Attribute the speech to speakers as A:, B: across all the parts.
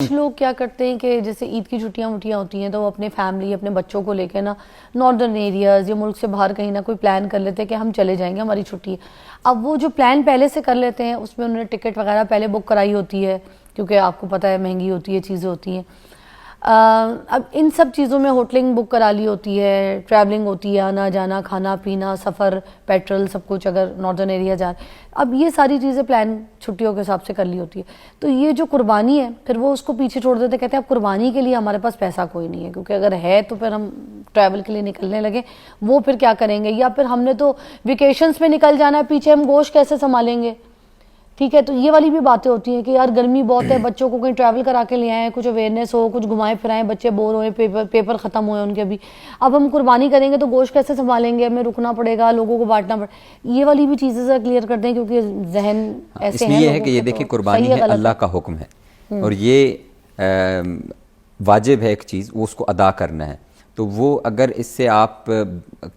A: کچھ لوگ کیا کرتے ہیں کہ جیسے عید کی چھٹیاں ہوتی ہیں تو وہ اپنے فیملی اپنے بچوں کو لے کے نا ناردرن ایریاز یا ملک سے باہر کہیں نہ کوئی پلان کر لیتے ہیں کہ ہم چلے جائیں گے، ہماری چھٹی ہے۔ اب وہ جو پلان پہلے سے کر لیتے ہیں اس میں انہوں نے ٹکٹ وغیرہ پہلے بک کرائی ہوتی ہے، کیونکہ آپ کو پتہ ہے مہنگی ہوتی ہے، چیزیں ہوتی ہیں۔ اب ان سب چیزوں میں ہوٹلنگ بک کرا لی ہوتی ہے، ٹریولنگ ہوتی ہے، آنا جانا، کھانا پینا، سفر، پیٹرول، سب کچھ اگر ناردرن ایریا جا رہے، اب یہ ساری چیزیں پلان چھٹیوں کے حساب سے کر لی ہوتی ہے۔ تو یہ جو قربانی ہے پھر وہ اس کو پیچھے چھوڑ دیتے، کہتے ہیں اب قربانی کے لیے ہمارے پاس پیسہ کوئی نہیں ہے، کیونکہ اگر ہے تو پھر ہم ٹریول کے لیے نکلنے لگے، وہ پھر کیا کریں گے؟ یا پھر ہم نے تو ویکیشنز میں نکل جانا ہے، پیچھے ہم گوشت کیسے سنبھالیں گے؟ ٹھیک ہے، تو یہ والی بھی باتیں ہوتی ہیں کہ یار گرمی بہت ہے، بچوں کو کہیں ٹریول کرا کے لے آئیں، کچھ اویئرنیس ہو، کچھ گھمائیں پھرائیں، بچے بور ہوئے، پیپر ختم ہوئے ان کے بھی، اب ہم قربانی کریں گے تو گوشت کیسے سنبھالیں گے؟ ہمیں رکنا پڑے گا، لوگوں کو بانٹنا پڑے گا۔ یہ والی بھی چیزیں ذرا کلیئر کر دیں، کیونکہ ذہن ایسے
B: اس میں یہ ہے کہ یہ دیکھیں قربانی ہے اللہ کا حکم ہے، اور یہ واجب ہے ایک چیز، وہ اس کو ادا کرنا ہے۔ تو وہ اگر اس سے آپ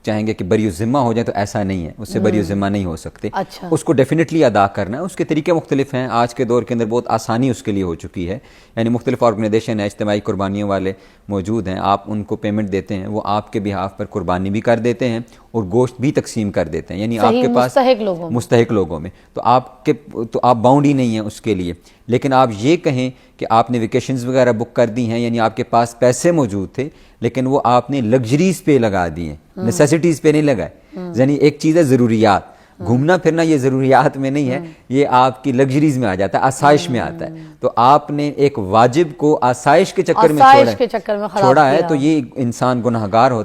B: چاہیں گے کہ بری ذمہ ہو جائیں تو ایسا نہیں ہے، اس سے بری ذمہ نہیں ہو سکتے، اس کو ڈیفینیٹلی ادا کرنا ہے۔ اس کے طریقے مختلف ہیں، آج کے دور کے اندر بہت آسانی اس کے لیے ہو چکی ہے، یعنی مختلف آرگنائزیشن ہیں، اجتماعی قربانیوں والے موجود ہیں، آپ ان کو پیمنٹ دیتے ہیں، وہ آپ کے بہاف پر قربانی بھی کر دیتے ہیں اور گوشت بھی تقسیم کر دیتے ہیں، یعنی آپ کے پاس مستحق لوگوں میں تو آپ باؤنڈ ہی نہیں ہیں اس کے لیے۔ لیکن آپ یہ کہیں کہ آپ نے ویکیشنز وغیرہ بک کر دی ہیں، یعنی آپ کے پاس پیسے موجود تھے لیکن وہ آپ نے لگژریز پہ لگا دی ہیں، نیسیسٹیز پہ نہیں لگائے۔ یعنی ایک چیز ہے ضروریات، گھومنا پھرنا یہ ضروریات میں نہیں ہے، یہ آپ کی لگژریز میں آ جاتا ہے، آسائش میں آتا ہے۔ تو آپ نے ایک واجب کو آسائش کے چکر میں چھوڑا ہے تو یہ انسان گناہگار ہوتا ہے۔